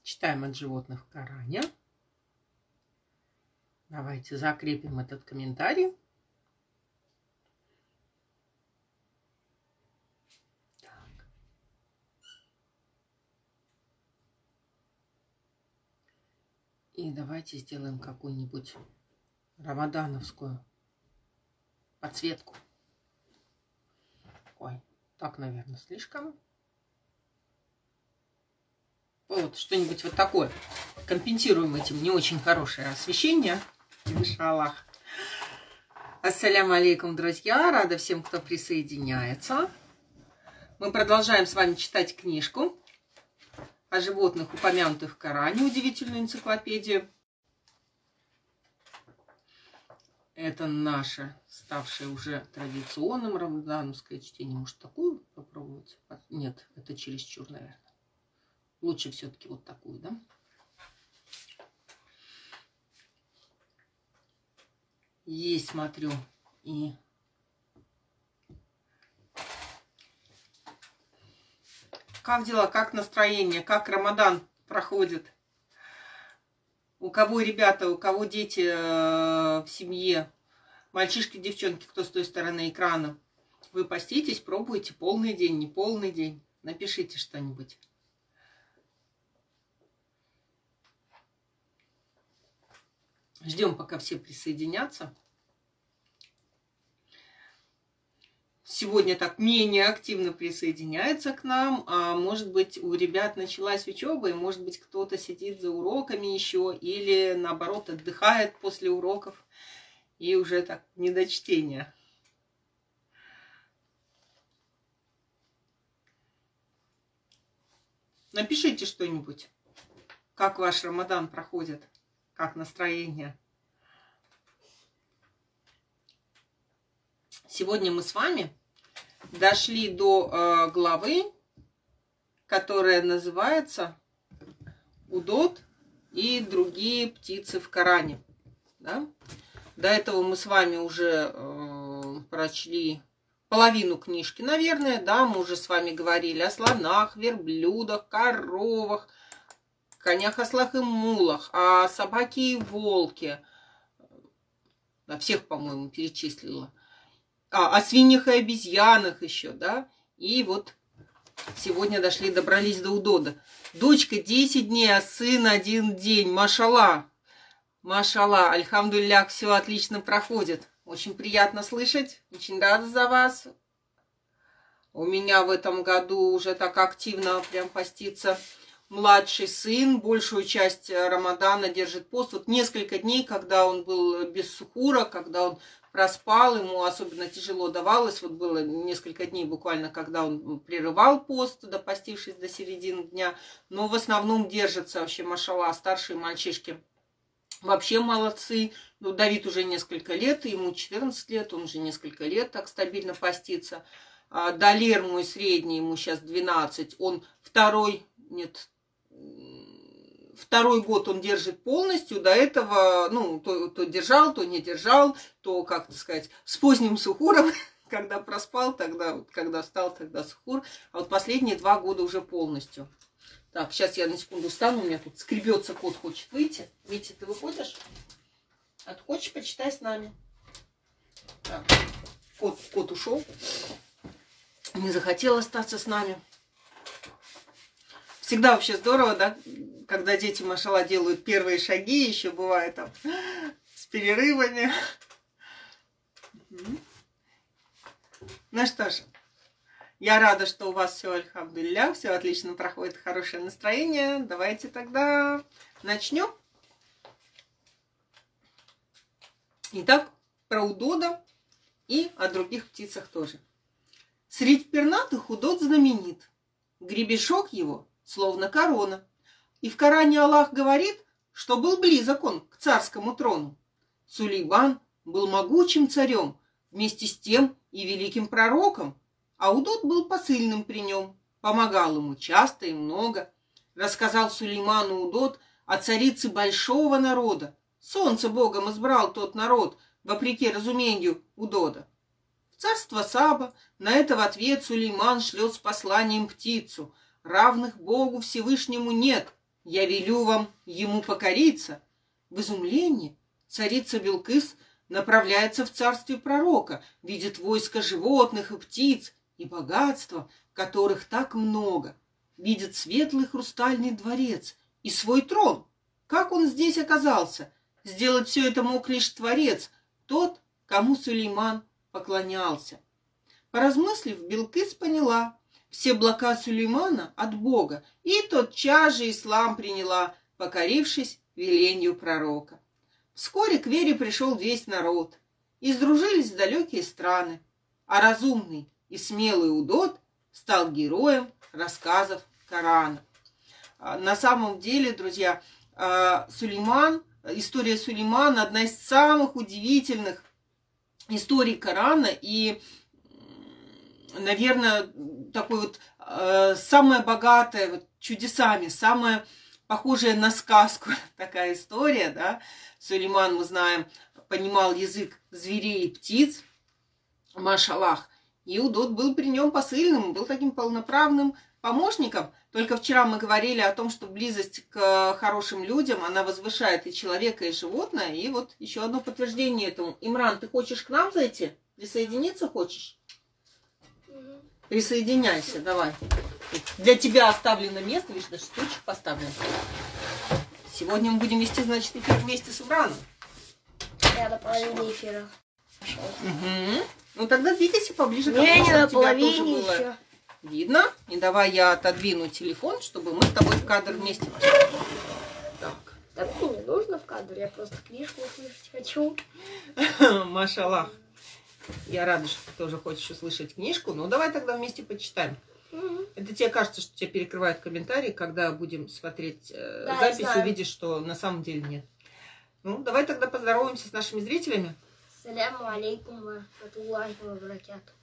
Читаем от животных в Коране. Давайте закрепим этот комментарий. Так. И давайте сделаем какую-нибудь рамадановскую подсветку. Ой, так, наверное, слишком. Вот, что-нибудь вот такое. Компенсируем этим не очень хорошее освещение. Иншаллах. Ассаляму алейкум, друзья. Рада всем, кто присоединяется. Мы продолжаем с вами читать книжку о животных, упомянутых в Коране, удивительную энциклопедию. Это наше, ставшее уже традиционным рамадановское чтение. Может, такую попробовать? Нет, это чересчур, наверное. Лучше все-таки вот такую, да? Есть, смотрю, и как дела, как настроение, как Рамадан проходит? У кого ребята, у кого дети в семье, мальчишки, девчонки, кто с той стороны экрана? Вы поститесь, пробуете полный день, не полный день? Напишите что-нибудь. Ждем, пока все присоединятся. Сегодня так менее активно присоединяется к нам, а может быть у ребят началась учеба, и может быть кто-то сидит за уроками еще, или наоборот отдыхает после уроков, и уже так не до чтения. Напишите что-нибудь, как ваш Рамадан проходит, как настроение. Сегодня мы с вами дошли до главы, которая называется «Удод и другие птицы в Коране». Да? До этого мы с вами уже прочли половину книжки, наверное. Да? Мы уже с вами говорили о слонах, верблюдах, коровах, конях, ослах и мулах, о собаке и волке. Да, всех, по-моему, перечислила. О свиньях и обезьянах еще, да. И вот сегодня добрались до Удода. Дочка 10 дней, а сын 1 день. Машалла. Машалла. Альхамдулиллях, все отлично проходит. Очень приятно слышать. Очень рада за вас. У меня в этом году уже так активно прям постится младший сын. Большую часть Рамадана держит пост. Вот несколько дней, когда он был без сухура, когда он проспал, ему особенно тяжело давалось. Вот было несколько дней буквально, когда он прерывал пост, допостившись до середины дня. Но в основном держится вообще, машалла, старшие мальчишки. Вообще молодцы. Ну, Давид уже несколько лет, ему 14 лет, он уже несколько лет так стабильно постится. Далер мой средний, ему сейчас 12, он второй год он держит полностью, до этого, ну, то держал, то не держал, то, как сказать, с поздним сухуром, когда проспал, тогда, когда встал, тогда сухур, а вот последние 2 года уже полностью. Так, сейчас я на секунду встану, у меня тут скребется, кот хочет выйти. Витя, ты выходишь? А ты хочешь, почитай с нами. Так, кот ушел, не захотел остаться с нами. Всегда вообще здорово, да, когда дети, машалла, делают первые шаги, еще бывает там с перерывами. Ну что ж, я рада, что у вас все, альхамдулиллях, все отлично проходит, хорошее настроение. Давайте тогда начнем. Итак, про Удода и о других птицах тоже. Среди пернатых Удод знаменит. Гребешок его словно корона. И в Коране Аллах говорит, что был близок он к царскому трону. Сулейман был могучим царем, вместе с тем и великим пророком, а Удод был посыльным при нем, помогал ему часто и много. Рассказал Сулейману Удод о царице большого народа. Солнце Богом избрал тот народ, вопреки разумению Удода. В царство Саба на это в ответ Сулейман шлет с посланием птицу. Равных Богу Всевышнему нет. я велю вам ему покориться». В изумлении царица Билкыс направляется в царствие пророка, видит войско животных и птиц, и богатства, которых так много. Видит светлый хрустальный дворец и свой трон. Как он здесь оказался? Сделать все это мог лишь Творец, тот, кому Сулейман поклонялся. Поразмыслив, Билкыс поняла, все блага Сулеймана от Бога, и тотчас же ислам приняла, покорившись велению пророка. Вскоре к вере пришел весь народ, и сдружились далекие страны, а разумный и смелый Удод стал героем рассказов Корана. На самом деле, друзья, история Сулеймана одна из самых удивительных историй Корана и, наверное, такой вот самая богатая вот чудесами, самая похожая на сказку такая история, да. Сулейман, мы знаем, понимал язык зверей и птиц, машаллах, и Удод был при нем посыльным, был таким полноправным помощником. Только вчера мы говорили о том, что близость к хорошим людям, она возвышает и человека, и животное. И вот еще одно подтверждение этому. Имран, ты хочешь к нам зайти? Присоединиться хочешь? Присоединяйся, давай. Для тебя оставлено место, видишь, даже стульчик поставлен. Сегодня мы будем вести, значит, эфир вместе с Имраном. Я на половине эфира. Угу. Ну тогда двигайся поближе. Не на половине еще. Видно? И давай я отодвину телефон, чтобы мы с тобой в кадр вместе пошли. Так. Да мне не нужно в кадр, я просто книжку услышать хочу. Машаллах. Я рада, что ты тоже хочешь услышать книжку. Ну давай тогда вместе почитаем. Это тебе кажется, что тебя перекрывают комментарии, когда будем смотреть запись, увидишь, что на самом деле нет. Ну, давай тогда поздороваемся с нашими зрителями. Саляму алейкум ва рахматуллахи ва баракатух.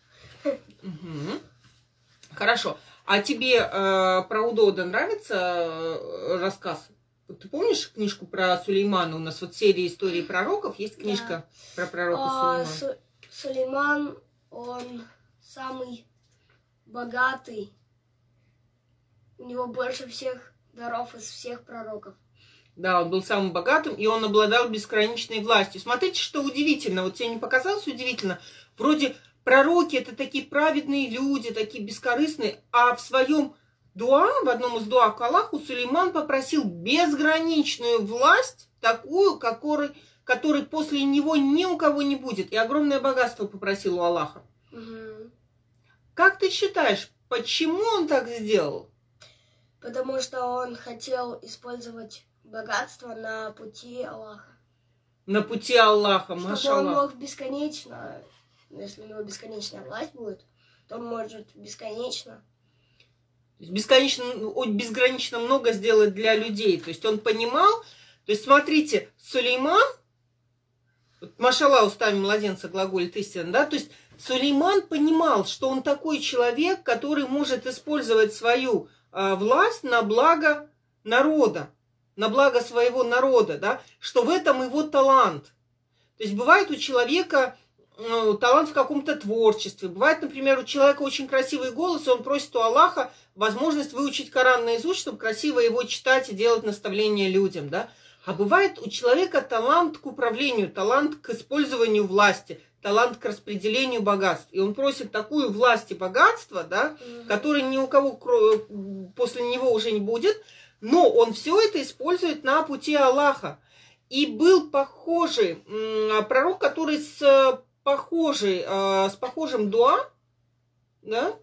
Хорошо. А тебе про Удода нравится рассказ? Ты помнишь книжку про Сулеймана? У нас вот серия истории пророков. Есть книжка про пророка Сулеймана. Сулейман, он самый богатый. У него больше всех даров из всех пророков. Да, он был самым богатым, и он обладал безграничной властью. Смотрите, что удивительно. Вот тебе не показалось удивительно? Вроде пророки — это такие праведные люди, такие бескорыстные, а в своем дуа, в одном из дуа к Аллаху, Сулейман попросил безграничную власть, такую, которой после него ни у кого не будет, и огромное богатство попросил у Аллаха. Как ты считаешь, почему он так сделал? Потому что он хотел использовать богатство на пути Аллаха. На пути Аллаха, машаллах. Чтобы он мог бесконечно, если у него бесконечная власть будет, то он может бесконечно. Безгранично много сделать для людей. То есть он понимал, то есть смотрите, Сулейман, машаллах устами младенца глаголит истина, да, то есть Сулейман понимал, что он такой человек, который может использовать свою власть на благо народа, на благо своего народа, да, что в этом его талант. То есть бывает у человека талант в каком-то творчестве, бывает, например, у человека очень красивый голос, и он просит у Аллаха возможность выучить Коран наизусть, чтобы красиво его читать и делать наставления людям, да. А бывает у человека талант к управлению, талант к использованию власти, талант к распределению богатств. И он просит такую власть и богатство, да, которой ни у кого после него уже не будет, но он все это использует на пути Аллаха. И был похожий пророк, который с похожим дуа, да,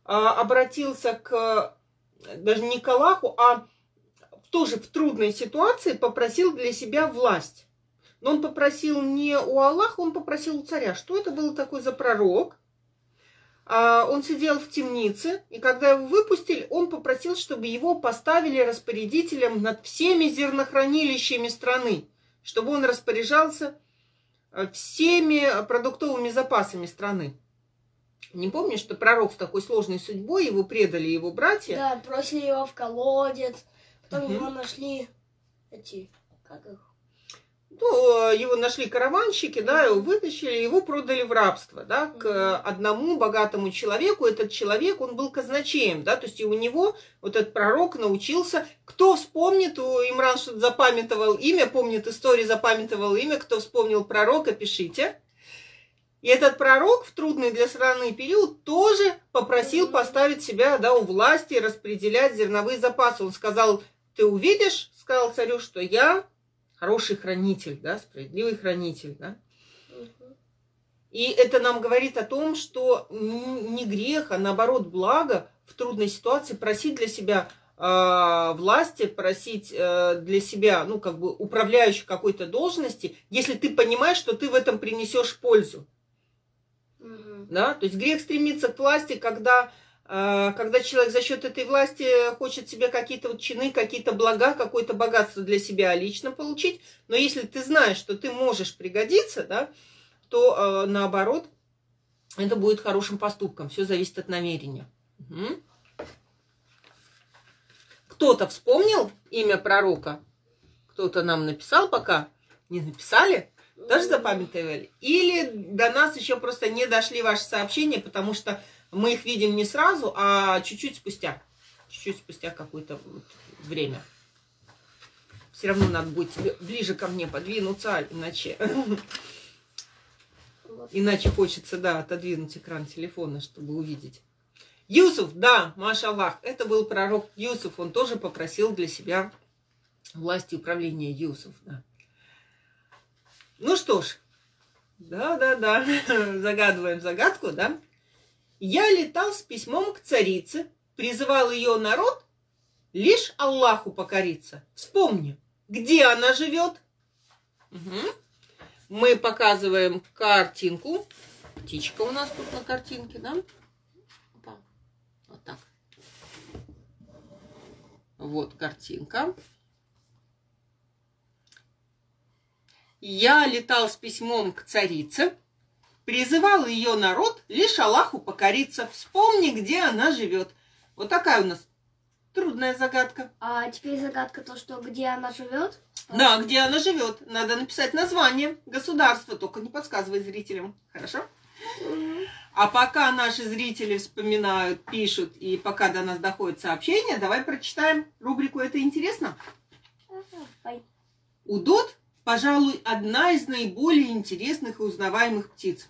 обратился даже не к Аллаху, а тоже в трудной ситуации попросил для себя власть. Но он попросил не у Аллаха, он попросил у царя. Что это был такой за пророк? Он сидел в темнице, и когда его выпустили, он попросил, чтобы его поставили распорядителем над всеми зернохранилищами страны, чтобы он распоряжался всеми продуктовыми запасами страны. Не помнишь, что пророк с такой сложной судьбой, его предали его братья? Да, бросили его в колодец, потом его нашли как их? Ну, его нашли караванщики, да, его вытащили, его продали в рабство, да, к одному богатому человеку. Этот человек, он был казначеем, да, то есть и у него вот этот пророк научился. Кто вспомнит, Имран что-то запамятовал имя, помнит историю, запамятовал имя, кто вспомнил пророка, пишите. И этот пророк в трудный для страны период тоже попросил поставить себя, да, у власти, распределять зерновые запасы. Он сказал: ты увидишь, сказал царю, что я хороший хранитель, да, справедливый хранитель, да. И это нам говорит о том, что не грех, а наоборот благо в трудной ситуации просить для себя власти, просить для себя, ну, как бы управляющей какой-то должности, если ты понимаешь, что ты в этом принесешь пользу. Да? То есть грех стремиться к власти, когда человек за счет этой власти хочет себе какие-то вот чины, какие-то блага, какое-то богатство для себя лично получить. Но если ты знаешь, что ты можешь пригодиться, да, то наоборот, это будет хорошим поступком. Все зависит от намерения. Угу. Кто-то вспомнил имя пророка? Кто-то нам написал пока? Не написали? Тоже запамятовали? Или до нас еще просто не дошли ваши сообщения, потому что мы их видим не сразу, а чуть-чуть спустя. Чуть-чуть спустя какое-то вот время. Все равно надо будет тебе ближе ко мне подвинуться, иначе... Иначе хочется, да, отодвинуть экран телефона, чтобы увидеть. Юсуф, да, машаллах, это был пророк Юсуф. Он тоже попросил для себя власти управления. Юсуф, да. Ну что ж, да, загадываем загадку, да. Я летал с письмом к царице, призывал ее народ лишь Аллаху покориться. Вспомни, где она живет. Угу. Мы показываем картинку. Птичка у нас тут на картинке, да? Опа. Вот так. Вот картинка. Я летал с письмом к царице, призывал ее народ лишь Аллаху покориться. Вспомни, где она живет. Вот такая у нас трудная загадка. А теперь загадка то, что где она живет? Да, где она живет. Надо написать название государства, только не подсказывай зрителям. Хорошо? А пока наши зрители вспоминают, пишут, и пока до нас доходит сообщение, давай прочитаем рубрику «Это интересно». Удод, пожалуй, одна из наиболее интересных и узнаваемых птиц.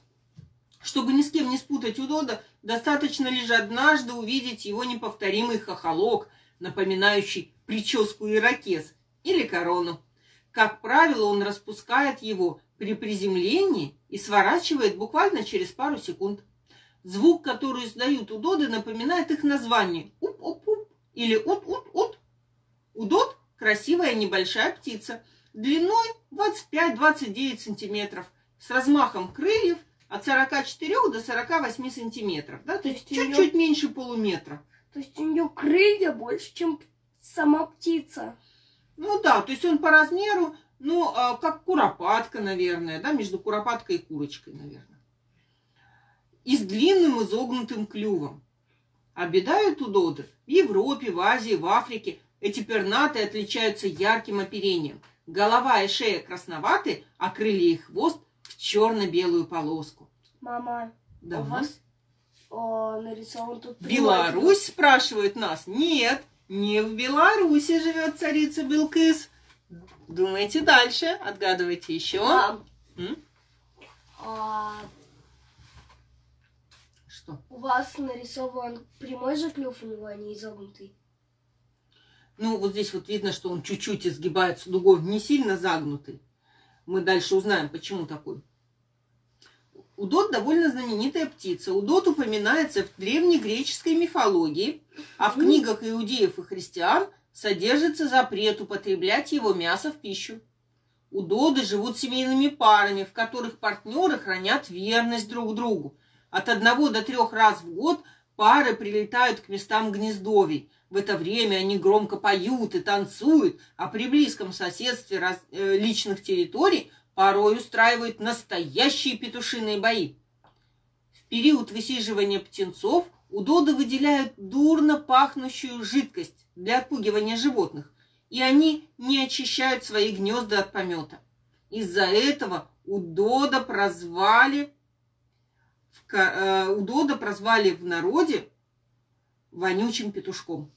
Чтобы ни с кем не спутать удода, достаточно лишь однажды увидеть его неповторимый хохолок, напоминающий прическу ирокез или корону. Как правило, он распускает его при приземлении и сворачивает буквально через пару секунд. Звук, который издают удоды, напоминает их название «уп-уп-уп» или «ут-ут-ут». Удод – красивая небольшая птица, длиной 25-29 сантиметров, с размахом крыльев от 44 до 48 сантиметров, да? То есть чуть-чуть меньше полуметра. То есть у нее крылья больше, чем сама птица. Ну да, то есть он по размеру, ну, как куропатка, наверное, да, между куропаткой и курочкой, наверное. И с длинным изогнутым клювом. Обитают удоды в Европе, в Азии, в Африке. Эти пернатые отличаются ярким оперением. Голова и шея красноваты, а крылья и хвост в черно-белую полоску. Мама, да. У вас нарисован тут... Беларусь, спрашивают нас? Нет, не в Беларуси живет царица Билкис. Думайте дальше, отгадывайте еще. Что? У вас нарисован прямой же клюв, у него, а не изогнутый. Ну, вот здесь вот видно, что он чуть-чуть изгибается дугой, не сильно загнутый. Мы дальше узнаем, почему такой. Удод довольно знаменитая птица. Удод упоминается в древнегреческой мифологии, а в книгах иудеев и христиан содержится запрет употреблять его мясо в пищу. Удоды живут семейными парами, в которых партнеры хранят верность друг другу. От 1 до 3 раз в год пары прилетают к местам гнездовий. В это время они громко поют и танцуют, а при близком соседстве личных территорий порой устраивают настоящие петушиные бои. В период высиживания птенцов удоды выделяют дурно пахнущую жидкость для отпугивания животных, и они не очищают свои гнезда от помета. Из-за этого удода прозвали в народе вонючим петушком.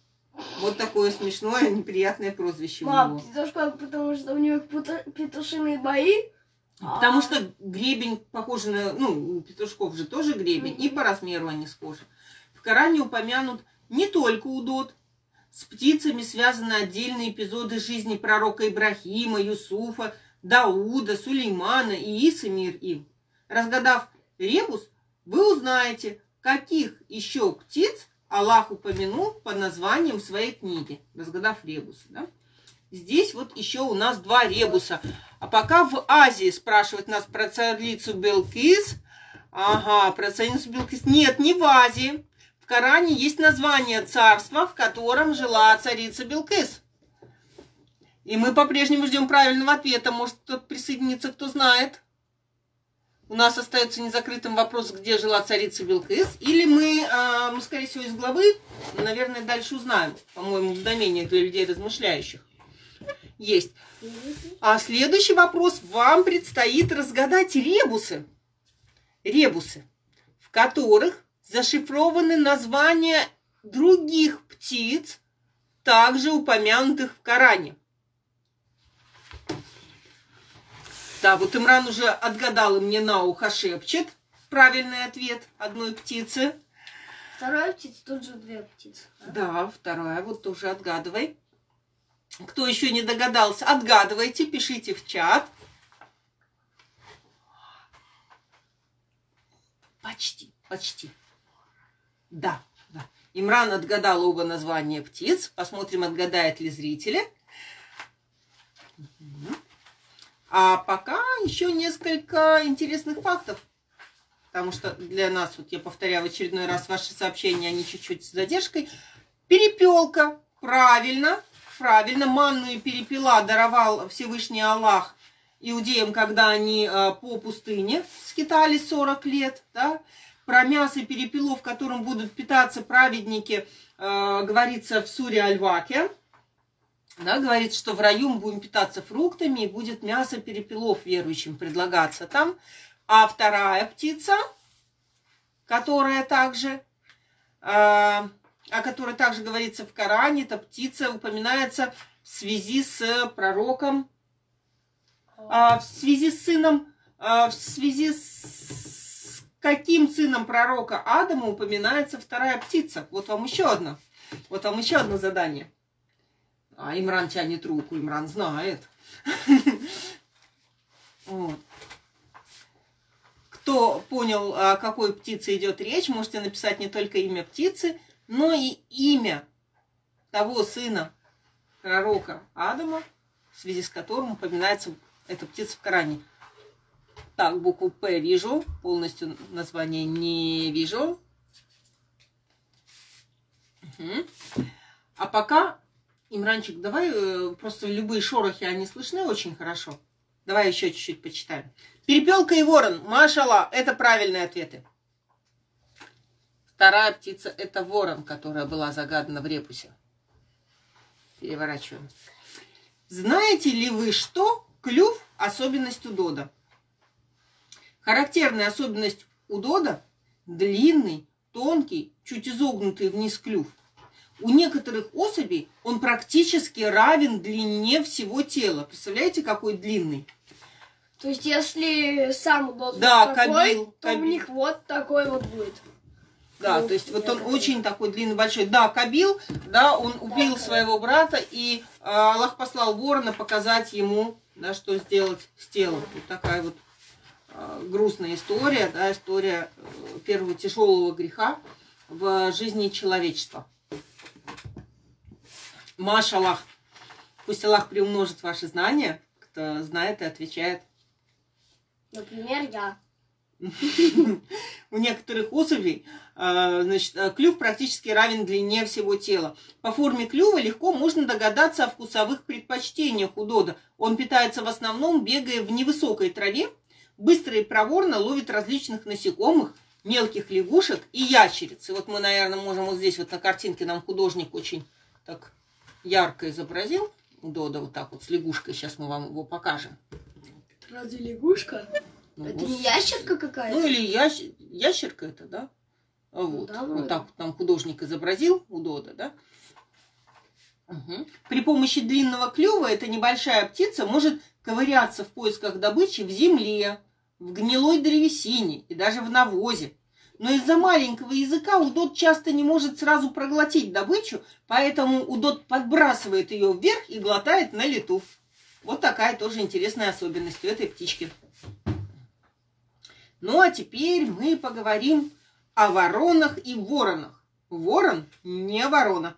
Вот такое смешное, неприятное прозвище у него. Мам, петушком, потому что у него петушиные бои. Потому что гребень похож на... Ну, у петушков же тоже гребень, и по размеру они схожи. В Коране упомянут не только удод. С птицами связаны отдельные эпизоды жизни пророка Ибрахима, Юсуфа, Дауда, Сулеймана и Исы, мир им. Разгадав ребус, вы узнаете, каких еще птиц Аллах упомянул по названиям своей книги. Разгадав ребусы, да? Здесь вот еще у нас 2 ребуса. А пока в Азии спрашивают нас про царицу Белкис. Ага, про царицу Белкис. Нет, не в Азии. В Коране есть название царства, в котором жила царица Белкис. И мы по-прежнему ждем правильного ответа. Может, кто-то присоединится, кто знает. У нас остается незакрытым вопрос, где жила царица Белкис. Или мы, скорее всего, из главы, наверное, дальше узнаем. По-моему, знамение для людей размышляющих есть. А следующий вопрос. Вам предстоит разгадать ребусы. Ребусы, в которых зашифрованы названия других птиц, также упомянутых в Коране. Да, вот Имран уже отгадал и мне на ухо шепчет правильный ответ одной птицы. Вторая птица, тут же 2 птицы. Да, вторая, вот тоже отгадывай. Кто еще не догадался, отгадывайте, пишите в чат. Почти, почти. Да, да. Имран отгадал оба названия птиц. Посмотрим, отгадает ли зрители. А пока еще несколько интересных фактов. Потому что для нас, вот я повторяю в очередной раз, ваши сообщения, они чуть-чуть с задержкой. Перепелка. Правильно, правильно. Манную перепела даровал Всевышний Аллах иудеям, когда они по пустыне скитались 40 лет. Да? Про мясо перепелов, которым будут питаться праведники, говорится в суре Аль-Вакия. Да, говорится, что в раю мы будем питаться фруктами, и будет мясо перепелов верующим предлагаться там. А вторая птица, которая также, о которой также говорится в Коране, эта птица упоминается в связи с пророком, в связи с сыном, в связи с каким сыном пророка Адама упоминается вторая птица. Вот вам еще одно. Вот вам еще одно задание. А Имран тянет руку, Имран знает. Вот. Кто понял, о какой птице идет речь, можете написать не только имя птицы, но и имя того сына пророка Адама, в связи с которым упоминается эта птица в Коране. Так, букву П вижу, полностью название не вижу. Угу. А пока... Имранчик, давай просто любые шорохи, они слышны очень хорошо. Давай еще чуть-чуть почитаем. Перепелка и ворон. Машалла, это правильные ответы. Вторая птица – это ворон, которая была загадана в ребусе. Переворачиваем. Знаете ли вы, что клюв – особенность удода? Характерная особенность удода – длинный, тонкий, чуть изогнутый вниз клюв. У некоторых особей он практически равен длине всего тела. Представляете, какой длинный? То есть, если сам удод да, такой, кабил, то у них вот такой вот будет. Да, то есть вот он очень такой длинный, большой. Да, Кабил, да, он убил своего брата, и Аллах послал ворона показать ему, да, что сделать с телом. Вот такая вот грустная история, да, история первого тяжелого греха в жизни человечества. Машаллах. Пусть Аллах приумножит ваши знания, кто знает и отвечает. Например, я. У некоторых особей, значит, клюв практически равен длине всего тела. По форме клюва легко можно догадаться о вкусовых предпочтениях удода. Он питается в основном, бегая в невысокой траве, быстро и проворно ловит различных насекомых, мелких лягушек и ящериц. И вот мы, наверное, можем вот здесь вот на картинке нам художник очень так ярко изобразил удода вот так вот с лягушкой. Сейчас мы вам его покажем. Разве лягушка? Ну, Это не ящерка какая-то? Ну, или ящерка это, да? Вот. Да, Вот так вот там художник изобразил удода, да? Угу. При помощи длинного клюва эта небольшая птица может ковыряться в поисках добычи в земле, в гнилой древесине и даже в навозе. Но из-за маленького языка удод часто не может сразу проглотить добычу, поэтому удод подбрасывает ее вверх и глотает на лету. Вот такая тоже интересная особенность у этой птички. Ну а теперь мы поговорим о воронах и воронах. Ворон не ворона.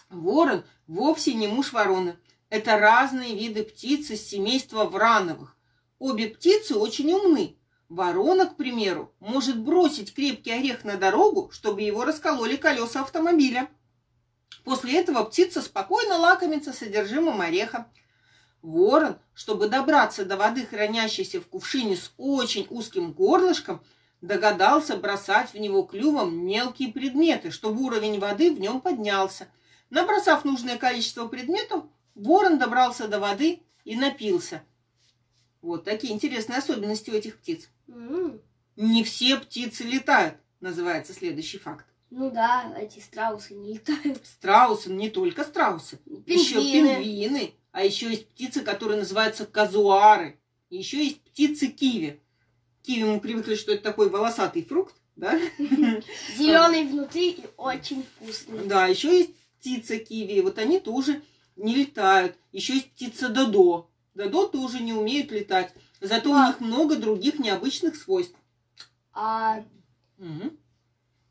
Ворон вовсе не муж вороны. Это разные виды птиц из семейства врановых. Обе птицы очень умны. Ворона, к примеру, может бросить крепкий орех на дорогу, чтобы его раскололи колеса автомобиля. После этого птица спокойно лакомится содержимым ореха. Ворон, чтобы добраться до воды, хранящейся в кувшине с очень узким горлышком, догадался бросать в него клювом мелкие предметы, чтобы уровень воды в нем поднялся. Набросав нужное количество предметов, ворон добрался до воды и напился. Вот такие интересные особенности у этих птиц. Не все птицы летают, называется следующий факт. Ну да, эти страусы не летают. Страусы, не только страусы. Пингвины. Еще пингвины. А еще есть птицы, которые называются казуары. И еще есть птицы киви. Киви мы привыкли, что это такой волосатый фрукт, да? Зеленый внутри и очень вкусный. Да, еще есть птица киви. Вот они тоже не летают. Еще есть птица додо. Додо тоже не умеют летать. Зато у них много других необычных свойств.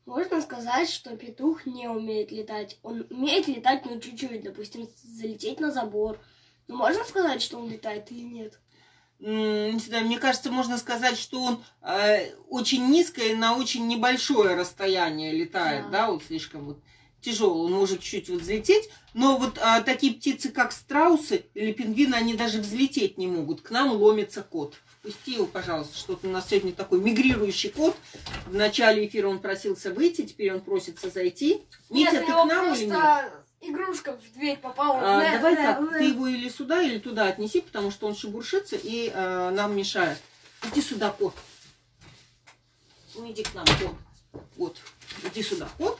Можно сказать, что петух не умеет летать. Он умеет летать, но чуть-чуть, допустим, залететь на забор. Но можно сказать, что он летает или нет? Не знаю, мне кажется, можно сказать, что он очень низкое на очень небольшое расстояние летает, да, вот слишком вот тяжелый, он может чуть-чуть вот взлететь, но вот такие птицы, как страусы или пингвины, они даже взлететь не могут. К нам ломится кот. Впусти его, пожалуйста, что-то у нас сегодня такой мигрирующий кот. В начале эфира он просился выйти, теперь он просится зайти. Митя, ты к нам или нет? Игрушка в дверь попала. Давай так, ты его или сюда, или туда отнеси, потому что он шебуршится и нам мешает. Иди сюда, кот. Ну, иди к нам, кот. Вот, иди сюда, кот.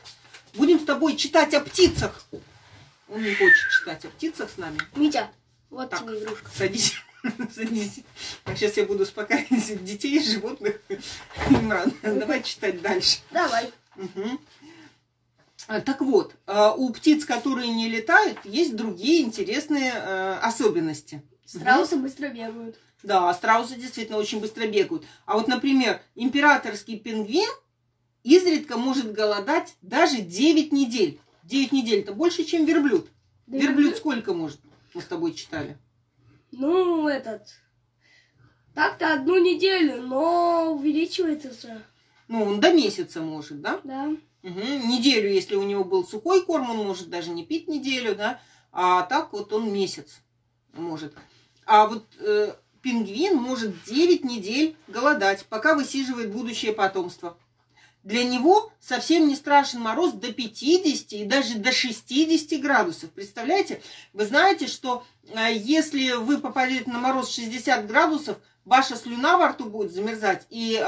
Будем с тобой читать о птицах. Он не хочет читать о птицах с нами. Митя, вот так, тебе игрушка. Садись. Садись. Сейчас я буду успокаивать детей, животных. Имран, давай читать дальше. Давай. Так вот, у птиц, которые не летают, есть другие интересные особенности. Страусы быстро бегают. Да, страусы действительно очень быстро бегают. А вот, например, императорский пингвин изредка может голодать даже 9 недель. 9 недель – это больше, чем верблюд. Да, верблюд сколько может? Мы с тобой читали. Ну, так-то 1 неделю, но увеличивается же. Ну, он до месяца может, да? Да. Неделю, если у него был сухой корм, он может даже не пить неделю, да? А так вот он месяц может. А вот пингвин может 9 недель голодать, пока высиживает будущее потомство. Для него совсем не страшен мороз до 50 и даже до 60 градусов. Представляете? Вы знаете, что если вы попадете на мороз 60 градусов, ваша слюна во рту будет замерзать, и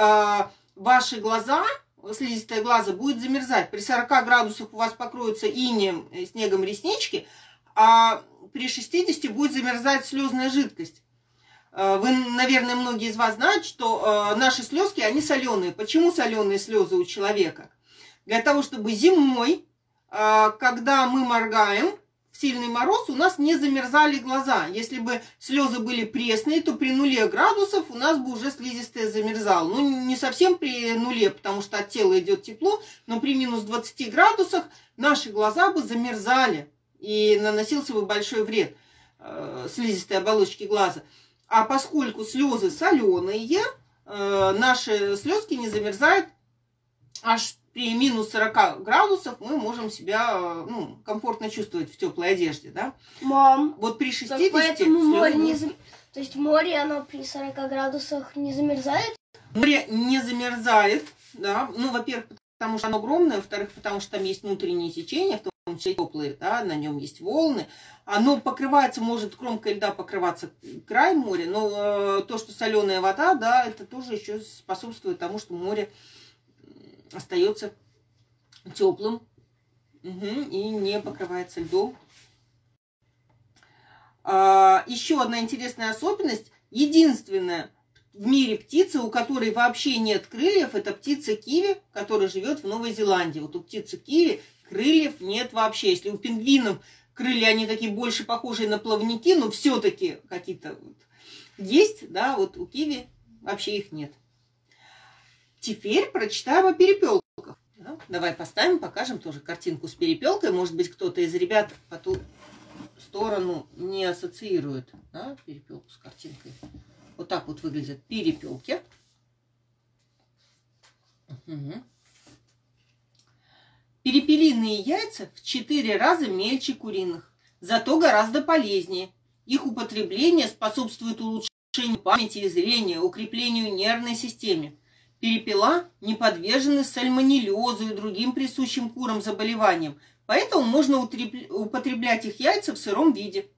ваши глаза, слизистая глаза, будет замерзать. При 40 градусах у вас покроются инеем, снегом реснички, а при 60 будет замерзать слезная жидкость. Вы, наверное, многие из вас знают, что наши слезки, они соленые. Почему соленые слезы у человека? Для того, чтобы зимой, когда мы моргаем в сильный мороз, у нас не замерзали глаза. Если бы слезы были пресные, то при 0 градусов у нас бы уже слизистая замерзала. Ну, не совсем при 0, потому что от тела идет тепло, но при минус 20 градусах наши глаза бы замерзали и наносился бы большой вред слизистой оболочке глаза. А поскольку слезы соленые, наши слезки не замерзают, аж при минус 40 градусах мы можем себя комфортно чувствовать в теплой одежде, да? Мам, вот при 60 поэтому море не То есть море, оно при 40 градусах не замерзает? Море не замерзает, да. Ну, во-первых, потому что оно огромное, во-вторых, потому что там есть внутреннее течение, в том том числе теплые, да, на нем есть волны. Оно покрывается, может кромкой льда покрываться край моря, но то, что соленая вода, да, это тоже еще способствует тому, что море остается теплым и не покрывается льдом. Еще одна интересная особенность. Единственная в мире птица, у которой вообще нет крыльев, это птица киви, которая живет в Новой Зеландии. Вот у птицы киви крыльев нет вообще. Если у пингвинов крылья, они такие больше похожие на плавники, но все-таки какие-то вот есть, да, вот у киви вообще их нет. Теперь прочитаем о перепелках. Да? Давай поставим, покажем тоже картинку с перепелкой. Может быть, кто-то из ребят по ту сторону не ассоциирует, да, перепелку с картинкой. Вот так вот выглядят перепелки. Перепелиные яйца в 4 раза мельче куриных, зато гораздо полезнее. Их употребление способствует улучшению памяти и зрения, укреплению нервной системы. Перепела не подвержены сальмонеллезу и другим присущим курам заболеваниям, поэтому можно употреблять их яйца в сыром виде.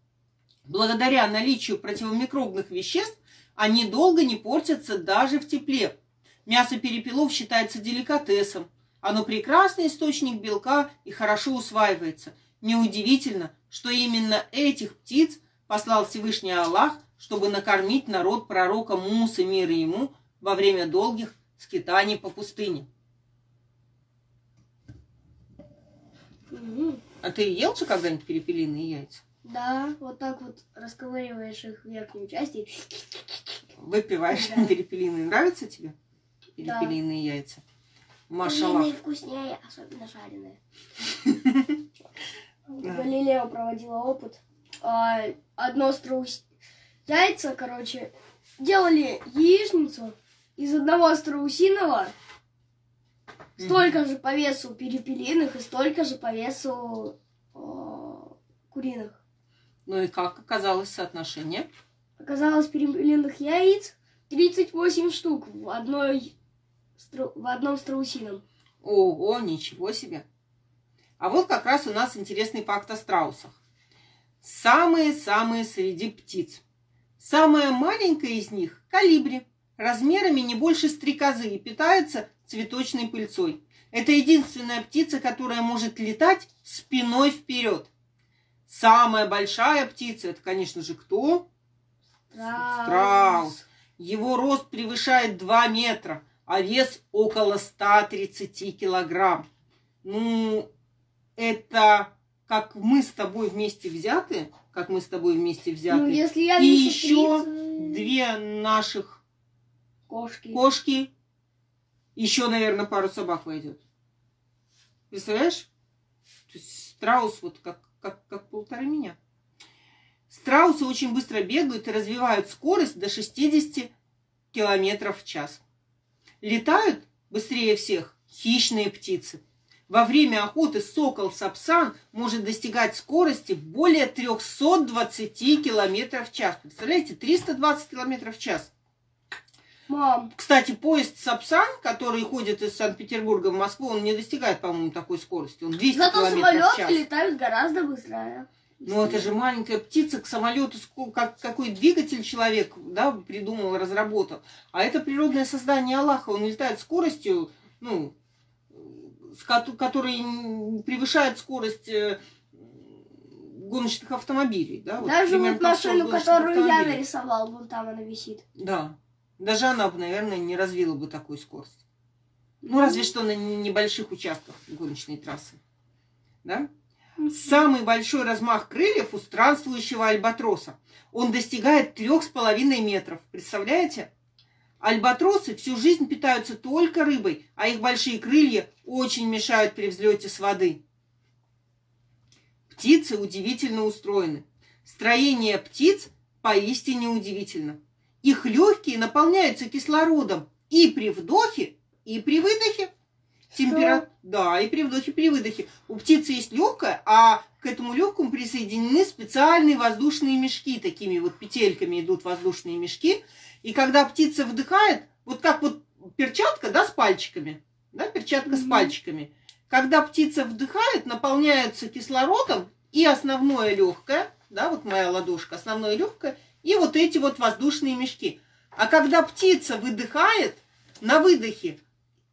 Благодаря наличию противомикробных веществ они долго не портятся даже в тепле. Мясо перепелов считается деликатесом. Оно прекрасный источник белка и хорошо усваивается. Неудивительно, что именно этих птиц послал Всевышний Аллах, чтобы накормить народ пророка Мусы, мир ему, во время долгих скитаний по пустыне. А ты ел же когда-нибудь перепелиные яйца? Да, вот так вот расковыриваешь их в верхнюю часть и... Выпиваешь перепелиные. Нравятся тебе перепелиные яйца? Машаллах. Куриные вкуснее, особенно жареные. Галилео проводила опыт. Яйца, короче, делали яичницу из одного страусиного, столько же по весу перепелиных и столько же по весу куриных. Ну и как оказалось соотношение? Оказалось, перепелиных яиц 38 штук в одном страусином. Ого, ничего себе. А вот как раз у нас интересный факт о страусах. Самые-самые среди птиц. Самая маленькая из них – колибри. Размерами не больше стрекозы и питается цветочной пыльцой. Это единственная птица, которая может летать спиной вперед. Самая большая птица – это, конечно же, кто? Страус. Его рост превышает 2 метра, а вес около 130 килограмм. Ну, это как мы с тобой вместе взяты, Ну, если я и еще 2 наших кошки, еще, наверное, пару собак войдет. Представляешь? То есть страус вот как 1,5 меня. Страусы очень быстро бегают и развивают скорость до 60 километров в час. Летают быстрее всех хищные птицы. Во время охоты сокол-сапсан может достигать скорости более 320 километров в час. Представляете, 320 километров в час. Мам. Кстати, поезд Сапсан, который ходит из Санкт-Петербурга в Москву, он не достигает, по-моему, такой скорости. Он 200 Зато километров в час. самолеты летают гораздо быстрее. Ну, это же маленькая птица, к самолету, какой двигатель человек, да, придумал, разработал. А это природное создание Аллаха. Он летает скоростью, ну, которая превышает скорость гоночных автомобилей. Да? Даже вот машину, которую я автомобилей. нарисовал, вон там она висит. Да. Даже она бы, наверное, не развила бы такую скорость. Ну, разве что на небольших участках гоночной трассы. Да? Самый большой размах крыльев у странствующего альбатроса. Он достигает 3,5 метров. Представляете? Альбатросы всю жизнь питаются только рыбой, а их большие крылья очень мешают при взлете с воды. Птицы удивительно устроены. Строение птиц поистине удивительно. Их легкие наполняются кислородом и при вдохе, и при выдохе. Да, и при вдохе, при выдохе. У птицы есть легкое, а к этому легкому присоединены специальные воздушные мешки. Такими вот петельками идут воздушные мешки. И когда птица вдыхает, вот как вот перчатка, да, с пальчиками. Да, перчатка с пальчиками. Когда птица вдыхает, наполняется кислородом и основное легкое, да, вот моя ладошка, основное легкое, и вот эти вот воздушные мешки. А когда птица выдыхает, на выдохе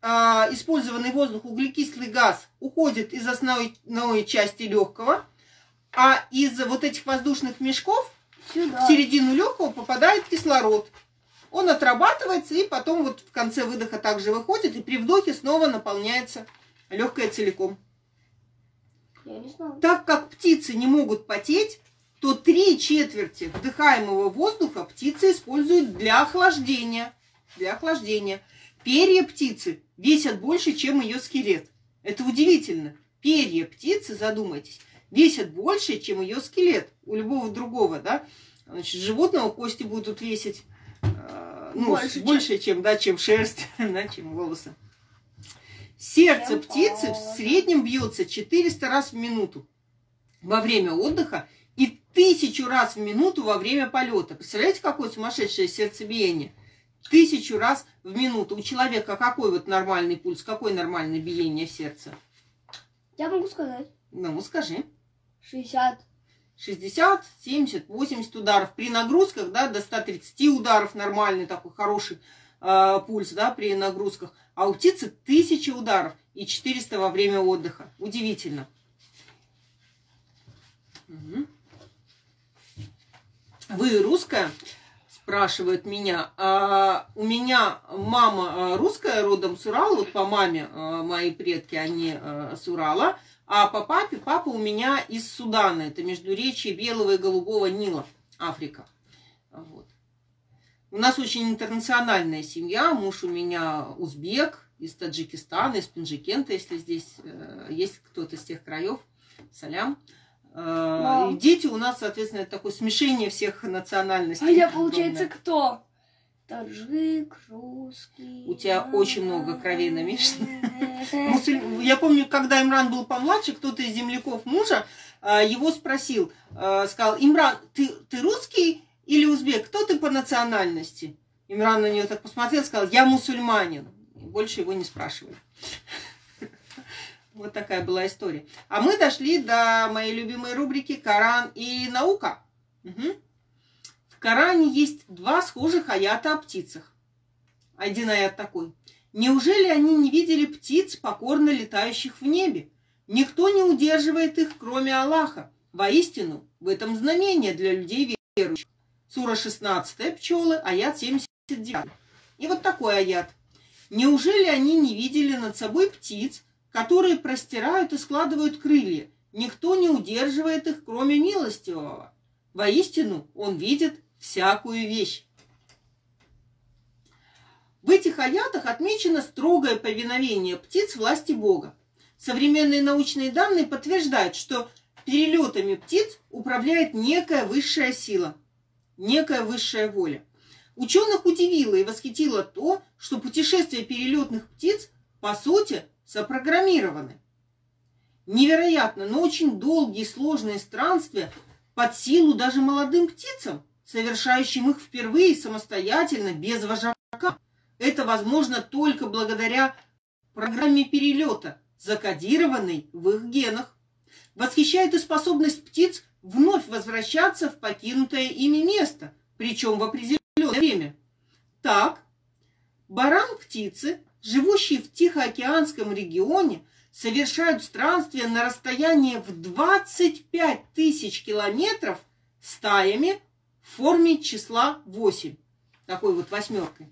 использованный воздух, углекислый газ уходит из основной части легкого, а из вот этих воздушных мешков в середину легкого попадает кислород. Он отрабатывается, и потом вот в конце выдоха также выходит, и при вдохе снова наполняется легкое целиком. Я не знаю. Так как птицы не могут потеть, то 3/4 вдыхаемого воздуха птицы используют для охлаждения. Для охлаждения. Перья птицы весят больше, чем ее скелет. Это удивительно. Перья птицы, задумайтесь, весят больше, чем ее скелет. У любого другого, да? Значит, животного кости будут весить больше, чем шерсть, да, чем волосы. Сердце птицы в среднем бьется 400 раз в минуту во время отдыха и 1000 раз в минуту во время полета. Представляете, какое сумасшедшее сердцебиение? 1000 раз в минуту. У человека какой вот нормальный пульс, какое нормальное биение сердца? Я могу сказать. Ну, скажи. 60. 60, 70, 80 ударов. При нагрузках, да, до 130 ударов нормальный такой хороший пульс, да, при нагрузках. А у птицы 1000 ударов и 400 во время отдыха. Удивительно. Угу. Вы русская? Спрашивают меня. У меня мама русская, родом с Урала. Вот по маме мои предки, они с Урала. А по папе, папа у меня из Судана. Это междуречье Белого и Голубого Нила, Африка. Вот. У нас очень интернациональная семья. Муж у меня узбек, из Таджикистана, из Пенджикента, если здесь есть кто-то из тех краев. Салям. И дети у нас, соответственно, это такое смешение всех национальностей. А я, получается, кто? Таджик, русский. У тебя очень много кровей намешано. Я помню, когда Имран был помладше, кто-то из земляков мужа его спросил, сказал: Имран, ты русский или узбек? Кто ты по национальности? Имран на нее так посмотрел, сказал: я мусульманин. И больше его не спрашивали. Вот такая была история. А мы дошли до моей любимой рубрики «Коран и наука». Угу. В Коране есть 2 схожих аята о птицах. Один аят такой: «Неужели они не видели птиц, покорно летающих в небе? Никто не удерживает их, кроме Аллаха. Воистину, в этом знамение для людей верующих». Сура 16, пчелы, аят 79. И вот такой аят: «Неужели они не видели над собой птиц, которые простирают и складывают крылья? Никто не удерживает их, кроме милостивого. Воистину, он видит всякую вещь». В этих аятах отмечено строгое повиновение птиц власти Бога. Современные научные данные подтверждают, что перелетами птиц управляет некая высшая сила, некая высшая воля. Ученых удивило и восхитило то, что путешествия перелетных птиц, по сути, запрограммированы. Невероятно, но очень долгие и сложные странствия под силу даже молодым птицам, совершающим их впервые самостоятельно, без вожака. Это возможно только благодаря программе перелета, закодированной в их генах. Восхищает и способность птиц вновь возвращаться в покинутое ими место, причем в определенное время. Так, баран-птицы, живущие в Тихоокеанском регионе, совершают странствия на расстояние в 25 000 километров стаями в форме числа 8. Такой вот восьмеркой.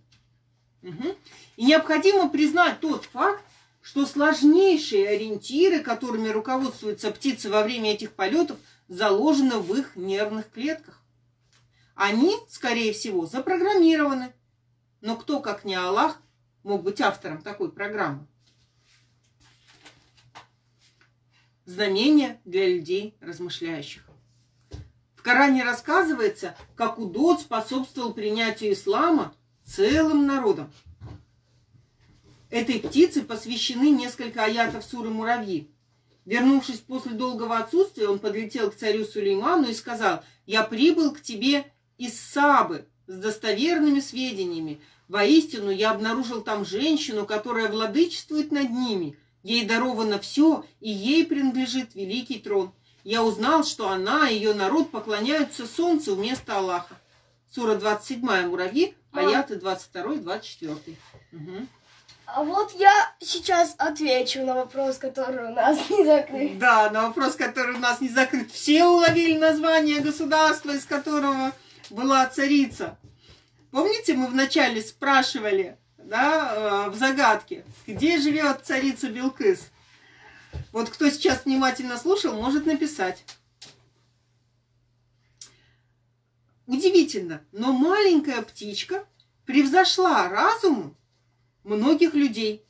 Угу. И необходимо признать тот факт, что сложнейшие ориентиры, которыми руководствуются птицы во время этих полетов, заложены в их нервных клетках. Они, скорее всего, запрограммированы. Но кто, как не Аллах, мог быть автором такой программы? Знамение для людей размышляющих. В Коране рассказывается, как Удод способствовал принятию ислама целым народом. Этой птице посвящены несколько аятов суры Муравьи. Вернувшись после долгого отсутствия, он подлетел к царю Сулейману и сказал: «Я прибыл к тебе из Сабы с достоверными сведениями. Воистину, я обнаружил там женщину, которая владычествует над ними. Ей даровано все, и ей принадлежит великий трон. Я узнал, что она и ее народ поклоняются солнцу вместо Аллаха. Сура 27 Муравьи, аяты 22-24. Угу. А вот я сейчас отвечу на вопрос, который у нас не закрыт. Да, на вопрос, который у нас не закрыт. Все уловили название государства, из которого была царица. Помните, мы вначале спрашивали, да, в загадке, где живет царица Билкис? Вот кто сейчас внимательно слушал, может написать. Удивительно, но маленькая птичка превзошла разуму многих людей.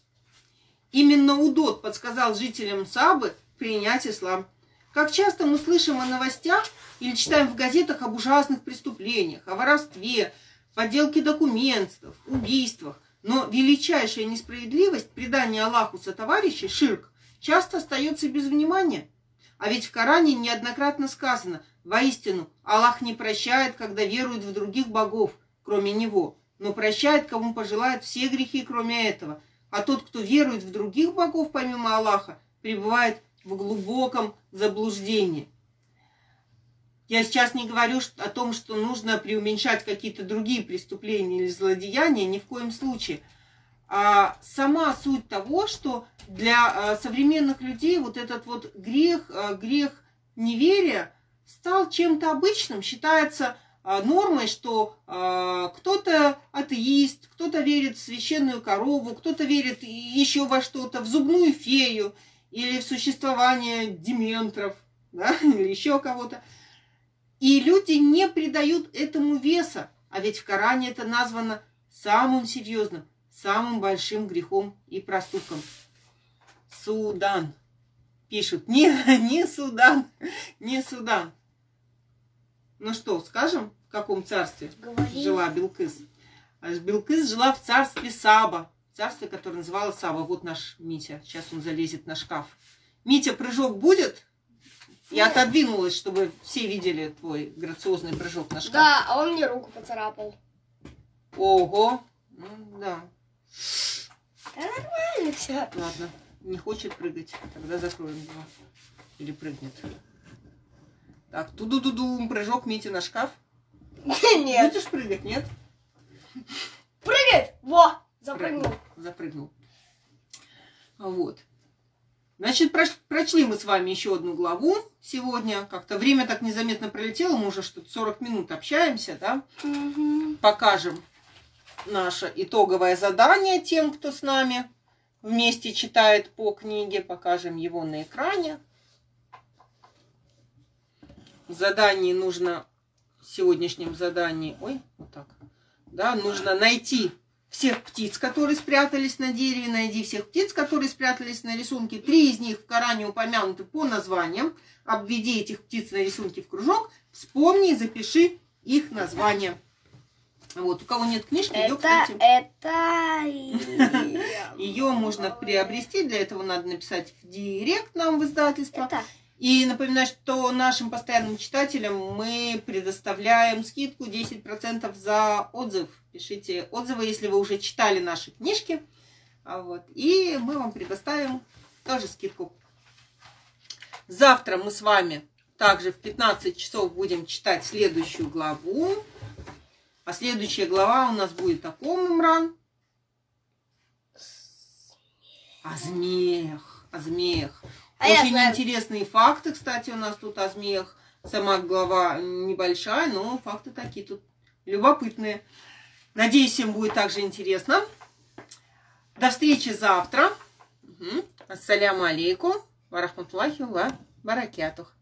Именно Удод подсказал жителям Сабы принять ислам. Как часто мы слышим о новостях или читаем в газетах об ужасных преступлениях, о воровстве, подделке документов, убийствах, но величайшая несправедливость, предание Аллаху сотоварищей, ширк, часто остается без внимания. А ведь в Коране неоднократно сказано: воистину, Аллах не прощает, когда веруют в других богов, кроме Него, но прощает, кому пожелает, все грехи, кроме этого. А тот, кто верует в других богов, помимо Аллаха, пребывает в глубоком заблуждении. Я сейчас не говорю о том, что нужно преуменьшать какие-то другие преступления или злодеяния, ни в коем случае. А сама суть того, что для современных людей вот этот вот грех неверия стал чем-то обычным, считается нормой, что кто-то атеист, кто-то верит в священную корову, кто-то верит еще во что-то, в зубную фею или в существование дементоров, да, или еще кого-то. И люди не придают этому веса, а ведь в Коране это названо самым серьезным, самым большим грехом и проступком. Судан. Пишут, не Судан, не Судан. Ну что, скажем, в каком царстве жила Билкис? Билкис жила в царстве Саба. Царстве, которое называлось Саба. Вот наш Митя. Сейчас он залезет на шкаф. Митя, прыжок будет? Я отодвинулась, чтобы все видели твой грациозный прыжок на шкаф. Да, а он мне руку поцарапал. Ого. Ну, да. Да нормально все. Ладно. Не хочет прыгать. Тогда закроем его. Или прыгнет. Так, ту-ду-ду-ду, прыжок Мити на шкаф. Нет. Будешь прыгать, нет? Прыгает! Во! Запрыгнул. Запрыгнул. Вот. Значит, прочли мы с вами еще одну главу сегодня. Как-то время так незаметно пролетело. Мы уже что-то 40 минут общаемся, да? Угу. Покажем наше итоговое задание тем, кто с нами вместе читает по книге. Покажем его на экране. В задании нужно, в сегодняшнем задании, ой, вот так, да, нужно найти всех птиц, которые спрятались на дереве, найди всех птиц, которые спрятались на рисунке. 3 из них в Коране упомянуты по названиям. Обведи этих птиц на рисунке в кружок, вспомни и запиши их названия. Вот, у кого нет книжки, ее можно приобрести. Для этого надо написать в директ нам в издательство. И напоминаю, что нашим постоянным читателям мы предоставляем скидку 10% за отзыв. Пишите отзывы, если вы уже читали наши книжки. Вот. И мы вам предоставим тоже скидку. Завтра мы с вами также в 15 часов будем читать следующую главу. А следующая глава у нас будет о ком, Имран? О змеях. О змеях. Очень интересные факты, кстати, у нас тут о змеях. Сама глава небольшая, но факты такие тут любопытные. Надеюсь, всем будет также интересно. До встречи завтра. Ассаляму алейкум ва рахматуллахи ва баракатух.